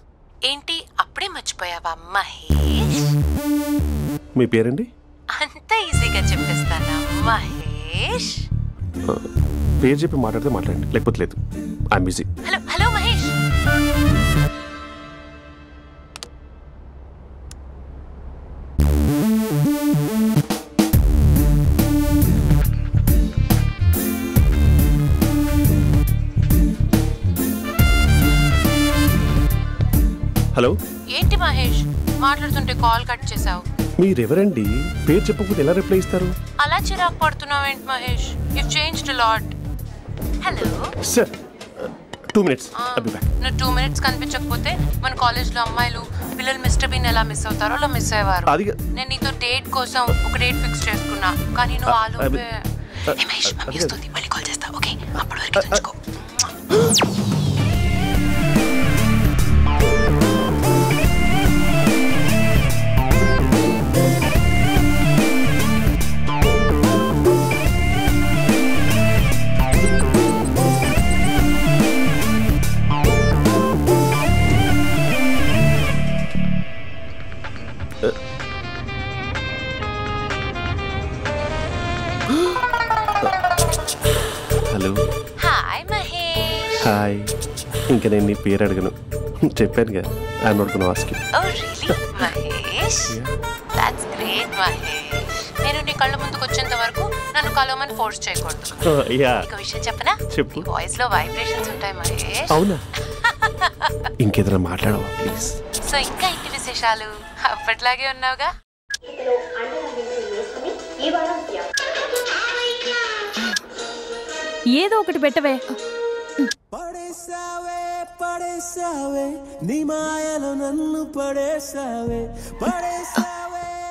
ఏంటి అప్పుడే మర్చిపోయావా మహేష్? మీ పేరండి? అంత ఈజీగా చెప్పేస్తానా మహేష్? పేరు చెప్పి మాట్లాడితే మాట్లాడండి, లేకపోతే లేదు. I'm busy. Hello hello Mahesh. Hello. ఏంటి మహేష్ మాట్లాడుతుంటే కాల్ కట్ చేసావు? మీరెవరండి? పేరు చెప్పకపోతే ఎలా రిప్లై ఇస్తారు? అలా చిరాకు పడుతున్నావేంటి Mahesh? You changed a lot. Hello sir, 2 minutes. I'll be back. నువ్వు 2 minutes కనిపించకపోతే మన కాలేజ్లో అమ్మాయిలు పిల్లలు మిస్టర్ బీన్ ఎలా మిస్ అవుతారో అలా మిస్ అయ్యేవారు. నేను నీతో డేట్ కోసం ఒక డేట్ ఫిక్స్ చేసుకున్నా, కానీ నువ్వు ఆలోపే. మహేష్ మమ్మీ వస్తుంది, మళ్ళీ కాల్ చేస్తా. ఓకే, అప్పటి వరకు తెచ్చుకో. హలో. హాయ్ మహేష్. హాయ్. ఇంకా నేను నీ పేరు అడగను, చెప్పానుగా. I'm not gonna ask you. Oh really Mahesh? That's great Mahesh. నేను నీ కళ్ళ ముందుకు వచ్చేంత వరకు నన్ను కలవమని ఫోర్స్ చేయకూడదు. ఒక విషయం చెప్పనా? చెప్పు. వాయిస్ లో వైబ్రేషన్స్ ఉంటాయి మహేష్. అవునా? ఇంకేదైనా మాట్లాడవా ప్లీజ్? సో ఇంకా ఇంటి విశేషాలు అప్పట్లాగే ఉన్నావుగా? ఏదో ఒకటి పెట్టవే.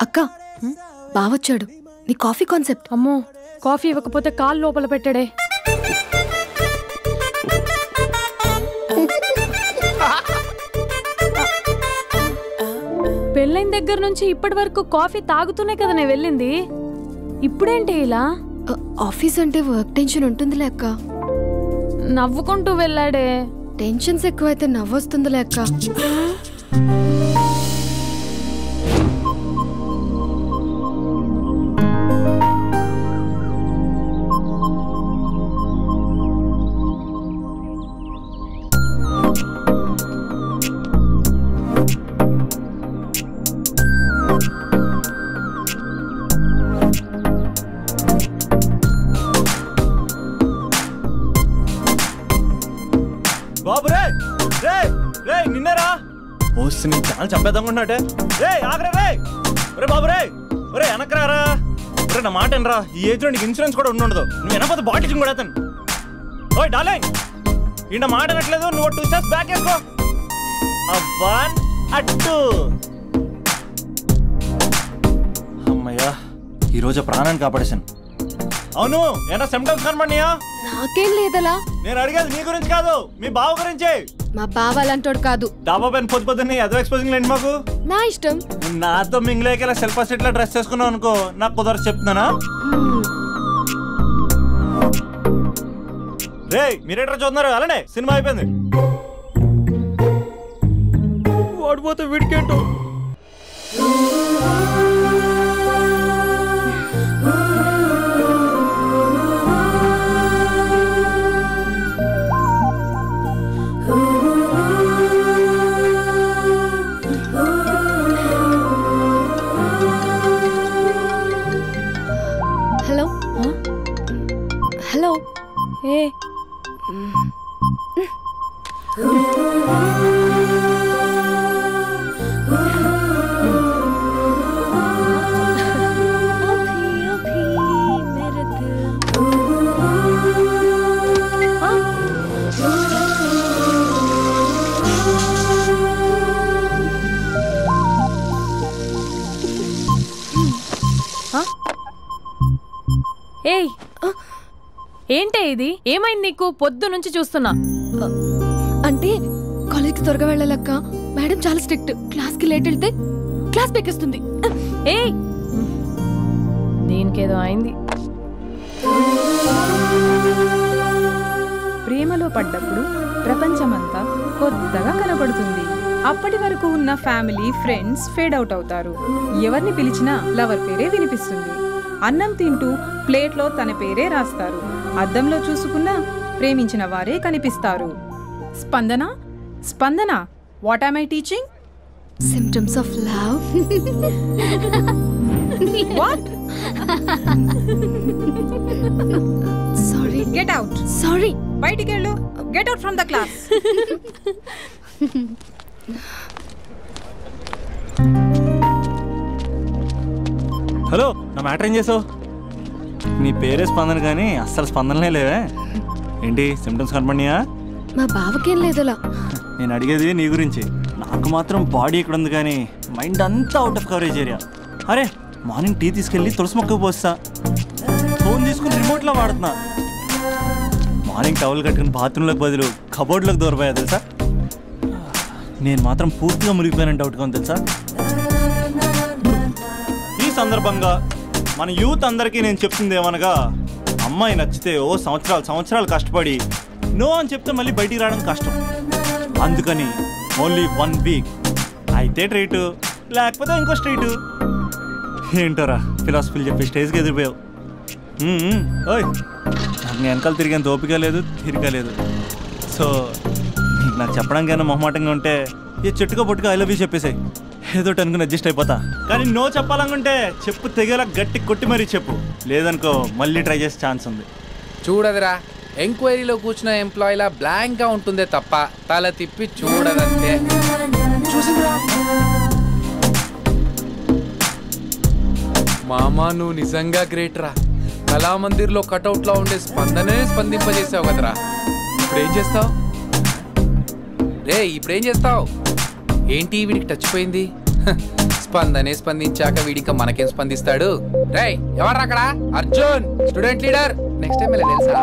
అక్క బావొచ్చాడు. నీ కాఫీ కాన్సెప్ట్. అమ్మో, కాఫీ ఇవ్వకపోతే కాలు లోపల పెట్టాడే. పెళ్ళైన దగ్గర నుంచి ఇప్పటి వరకు కాఫీ తాగుతూనే కదా నేను వెళ్ళింది. ఇప్పుడేంటి ఇలా? ఆఫీస్ అంటే వర్క్ టెన్షన్ ఉంటుందిలే అక్క. నవ్వుకుంటూ వెళ్ళాడే. టెన్షన్స్ ఎక్కువైతే నవ్వొస్తుందిలే అక్క. బాబు రే రే రే నిన్నేరా నీ ఛానల్ చంపేద్దామన్నాటే. రే ఆగరా రే. రే బాబు రే. రే వెనకరారా. రే నా మాట అనరా. ఈ ఏజ్ లో నీకు ఇన్సూరెన్స్ కూడా ఉండదు. నువ్వు వెనకపోతే బాటిల్ కూడా అతను. ఓయ్ డార్లింగ్, ఈ నా మాట అనట్లేదు. నువ్వు 2 స్టెప్స్ బ్యాక్ వేసుకో. 1 2. అమ్మయ్యా, ఈరోజు ప్రాణాన్ని కాపాడేశాను. అవును, ఏనా సిమ్టమ్స్ కనబడినాయా? నాకేం లేదలా. నేను అడిగేది నీ గురించి కాదు, మీ బావ గురించి. మా బావ అలాంటోడు కాదు. డాబా పైన పొద్దున్నే ఎదో ఎక్స్పోజింగ్ లేండి మాకు. నా ఇష్టం. నాతో మింగిలేక సెల్ఫ్ అసెట్ లా డ్రెస్ చేసుకున్నావు అనుకో, నాకు కుదరదు చెప్తున్నానా? రే మీరేట్రా చూస్తున్నారు? అలానే సినిమా అయిపోయింది. వాడిపోతే వీడికేంటో. Hello hello. ఏ ఏయ్, ఏంటే ఇది? ఏమైంది నీకు? పొద్దు నుంచి చూస్తున్నా. అంటే కాలేజ్కి త్వరగా వెళ్ళాలక్క. మేడం చాలా స్ట్రిక్ట్. క్లాస్కి లేట్ వెళ్తే క్లాస్ పెక్కిస్తుంది. ఏయ్, దీనికేదో అయింది. ప్రేమలో పడ్డప్పుడు ప్రపంచమంతా కొత్తగా కనబడుతుంది. అప్పటి వరకు ఉన్న ఫ్యామిలీ ఫ్రెండ్స్ ఫేడ్ అవుట్ అవుతారు. ఎవరిని పిలిచినా లవర్ పేరే వినిపిస్తుంది. అన్నం తింటూ ప్లేట్లో తన పేరే రాస్తారు. అద్దంలో చూసుకున్నా ప్రేమించిన వారే కనిపిస్తారు. Spandana, Spandana, what am I teaching? Symptoms of love. What? Sorry. Get out. Sorry. బయటికి వెళ్ళు. Get out from the class. Hello, నా మ్యాటర్ ఏం చేసావు? నీ పేరే స్పందన కానీ అస్సలు స్పందనలే లేవే. ఏంటి సిమ్టమ్స్ కనపడినాయా? మా బావకేం లేదలా. నేను అడిగేది నీ గురించి. నాకు మాత్రం బాడీ ఇక్కడ ఉంది కానీ మైండ్ అంతా అవుట్ ఆఫ్ కవరేజ్ ఏరియా. అరే మార్నింగ్ టీ తీసుకెళ్ళి తులసి మొక్కకు పోస్తా. ఫోన్ తీసుకుని రిమోట్లో వాడుతున్నా. మార్నింగ్ టవల్ కట్టుకుని బాత్రూంలోకి బదులు కబోర్డ్లోకి దూరపోయా తెలుసా. నేను మాత్రం పూర్తిగా మునిగిపోయానని డౌట్గా ఉంది తెలుసా. ఈ సందర్భంగా మన యూత్ అందరికీ నేను చెప్తుంది ఏమనగా, అమ్మాయి నచ్చితే ఓ సంవత్సరాలు కష్టపడి నో అని చెప్తే మళ్ళీ బయటికి రావడం కష్టం. అందుకని ఓన్లీ 1 వీక్ అయితే ట్రీటు, లేకపోతే ఇంకో స్ట్రీటు. ఏంటోరా ఫిలాసఫీలు చెప్పి స్టేజ్కి ఎదిరిపోయావు. ఓయ్, నాకు వెనకాల తిరిగేంత ఓపిక లేదు, తీరిక లేదు. సో నీకు నాకు చెప్పడానికైనా మొహమాటంగా ఉంటే ఏ చెట్టుగా పొట్టుగా ఐ లవ్ యూ చెప్పేసాయి. ఏదో అనుకుని అడ్జస్ట్ అయిపోతా. కానీ నో చెప్పాలనుకుంటే చెప్పు తెగేలా గట్టి కొట్టి మరీ చెప్పు. లేదనుకో మళ్ళీ ట్రై చేసే ఛాన్స్ ఉంది. చూడదురా, ఎంక్వైరీలో కూర్చున్న ఎంప్లాయీలా బ్లాంక్గా ఉంటుందే తప్ప తల తిప్పి చూడదంతే. చూసిందిరా మామా, నువ్వు నిజంగా గ్రేట్ రా. కళామందిర్లో కటౌట్లో ఉండే స్పందనే స్పందింపజేసావు కదరా. ఇప్పుడు ఏం చేస్తావు? రే ఇప్పుడేం చేస్తావు? ఏంటి వీడికి టచ్ పోయింది? స్పందనే స్పందించాక వీడిక మనకేం స్పందిస్తాడు? రే ఎవరు అక్కడ? Arjun student leader. Next time ఇలా తెలుసా?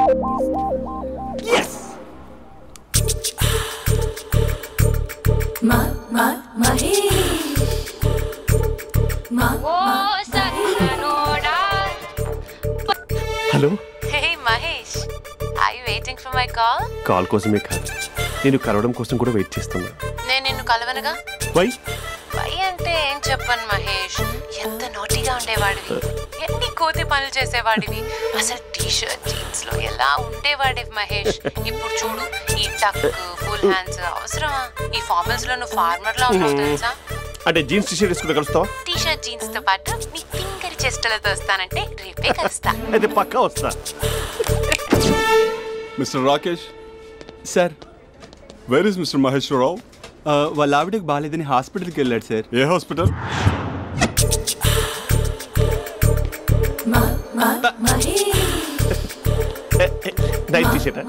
Hello. Hey Mahesh, are you waiting for my call? Call కోసమే కాదు, నేను కలవడం కోసం కూడా వెయిట్ చేస్తున్నా. నేను నిన్ను కలవనుగా. వై అంటే ఏం చెప్పను మహేష్, ఎంత నోటీగా ఉండేవాడివి, ఎన్ని కోతి పనులు చేసేవాడివి, అసలు టీ షర్ట్ జీన్స్ లో ఎలా ఉండేవాడివి మహేష్. ఇప్పుడు చూడు, ఈ టక్ ఫుల్ హ్యాండ్స్ అవసరమా? ఈ ఫార్మల్స్ లో నువ్వు ఫార్మర్ లా ఉన్నావు తెలుసా? అంటే జీన్స్ టీ షర్ట్ వేసుకుంటే కలుస్తావా? టీ షర్ట్ జీన్స్ తో పాటు నీ ఫింగర్ చెస్టలతో వస్తానంటే రేపే కలుస్తా. అయితే పక్కా వస్తా. Mister Rakesh sir. Where is mister Maheswararao? వాళ్ళ ఆవిడకి బాగాలేదని హాస్పిటల్కి వెళ్ళాడు సార్. ఏ హాస్పిటల్? Night T shirt.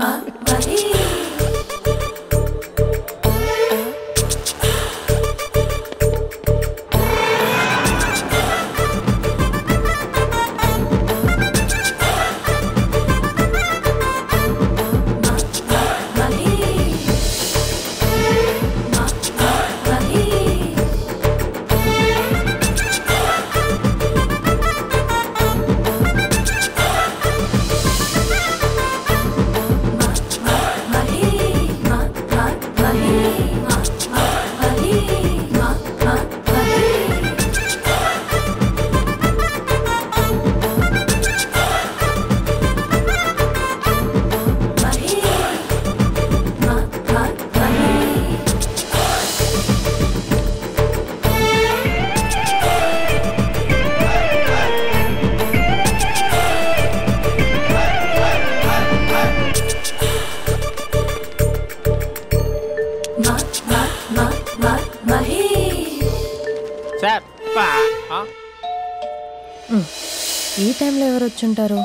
ఈ టైంలో ఎవరు వచ్చుంటారు?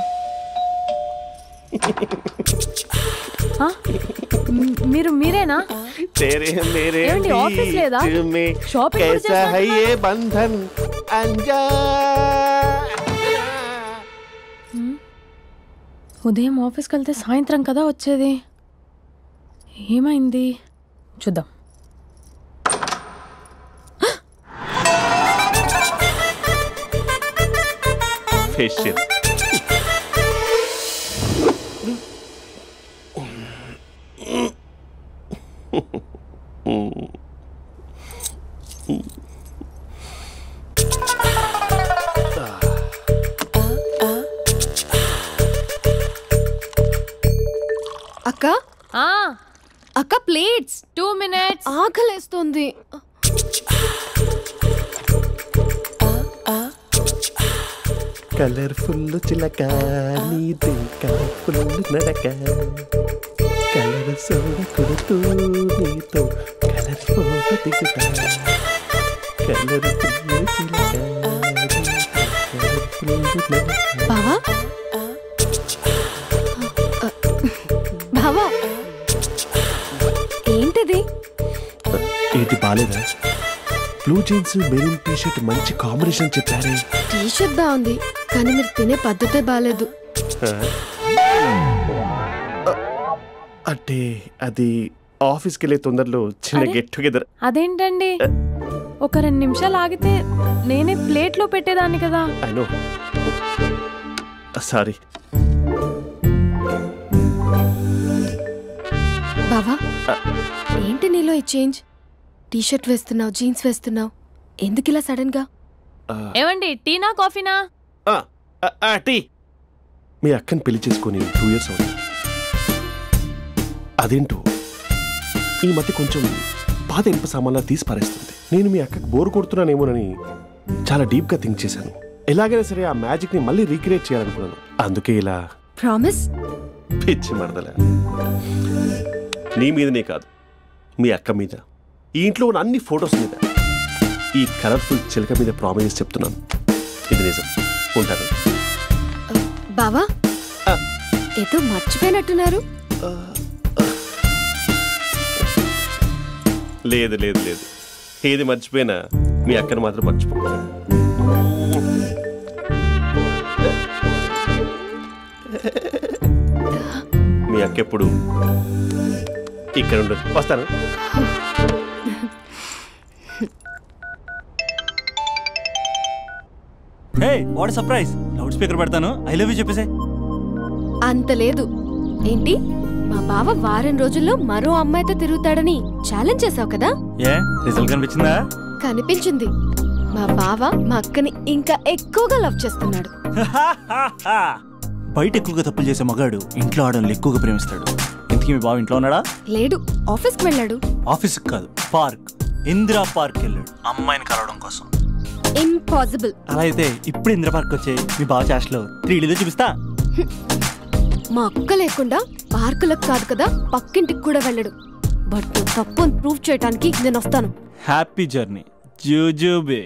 మీరేనా? ఏమండి ఆఫీస్ లేదా? షాపింగ్ ఉదయం ఆఫీస్కి వెళ్తే సాయంత్రం కదా వచ్చేది, ఏమైంది చూద్దాం. ఫేషియల్. అక్క అక్క ప్లేట్స్ 2 minutes. ఆకలేస్తుంది. కలర్ఫుల్ చిలక నీదే కలర్ఫుల్ నడక, కలర్ సోడ కొడుతూ నీతో కలర్ ఫోటో దిగుతా, కలర్ఫుల్ చిలక. బావా బావా ఏంటిది? ఏంటి బాలేదా? Blue jeans maroon T shirt మంచి కాంబినేషన్ చెప్పారే. టీ షర్ట్ బాగుంది కానీ మీరు తినే పద్ధతే బాలేదు. అంటే అది ఆఫీస్కి వెళ్ళే తొందరలో చిన్న గెట్ టుగెదర్. అదేంటండి, ఒక 2 నిమిషాలు ఆగితే నేనే ప్లేట్లో పెట్టేదాన్ని కదా. I know, sorry. బావా ఏంటి నీలో ఈ చేంజ్? టీ షర్ట్ వేస్తున్నావు, జీన్స్ వేస్తున్నావు, ఎందుకు ఇలా సడన్ గా? ఏమండి టీనా కాఫీనా? టీ. మీ అక్కని పెళ్లి చేసుకొని 2 years అవుతుంది. అదేంటో ఈ మధ్య కొంచెం పాత ఇనుప సామాన్లా తీసి పారేస్తుంది. నేను మీ అక్కకు బోరు కొడుతున్నానేమోనని చాలా డీప్గా థింక్ చేశాను. ఎలాగైనా సరే ఆ మ్యాజిక్ని మళ్ళీ రీక్రియేట్ చేయాలనుకున్నాను. అందుకే ఇలా. ప్రామిస్? పిచ్చి మరదల, నీ మీదనే కాదు, మీ అక్క మీద, ఈ ఇంట్లో ఉన్న అన్ని ఫొటోస్ మీద, ఈ కలర్ఫుల్ చిలక మీద ప్రామిస్ చెప్తున్నాను. ఇది నిజం. ఉంటాను. బావా ఏదో మర్చిపోయినట్టున్నారు. లేదు లేదు లేదు, ఏది మర్చిపోయినా మీ అక్కను మాత్రం మర్చిపో. మీ అక్క ఎప్పుడు ఇక్కడ ఉండదు. వస్తాను. Hey what surprise, loud speaker పెడతాను, ఐ లవ్ యూ చెప్పేసే. అంత లేదు. ఏంటి, మా బావ వారం రోజుల్లో మరో అమ్మాయితో తిరుగుతాడని ఛాలెంజ్ చేసావు కదా? ఏ రిజల్ట్ కనిపించిందా? కనిపించింది. మా బావ మా అక్కని ఇంకా ఎక్కువగా లవ్ చేస్తున్నాడు. బయట ఎక్కువగా తప్పులు చేసే మగాడు ఇంట్లో ఆడవాళ్ళు ఎక్కువగా ప్రేమిస్తాడు. ఇంతకీ మీ బావ ఇంట్లో ఉన్నాడా? లేడు, ఆఫీస్కి వెళ్ళాడు. ఆఫీస్కి కాదు, పార్క్, ఇందిరా పార్క్ వెళ్ళాడు అమ్మాయిని కలవడం కోసం. ఇంపాసిబుల్. అలా అయితే ఇప్పుడు ఇందిరా పార్క్ వచ్చే మీ బావ చాష్లో 3Dలో చూపిస్తా. మా అక్క లేకుండా పార్కులకు కాదు కదా పక్కింటికి కూడా వెళ్ళడు. బట్ తప్పు ప్రూవ్ చేయడానికి నేను వస్తాను. Happy journey జూజూబే.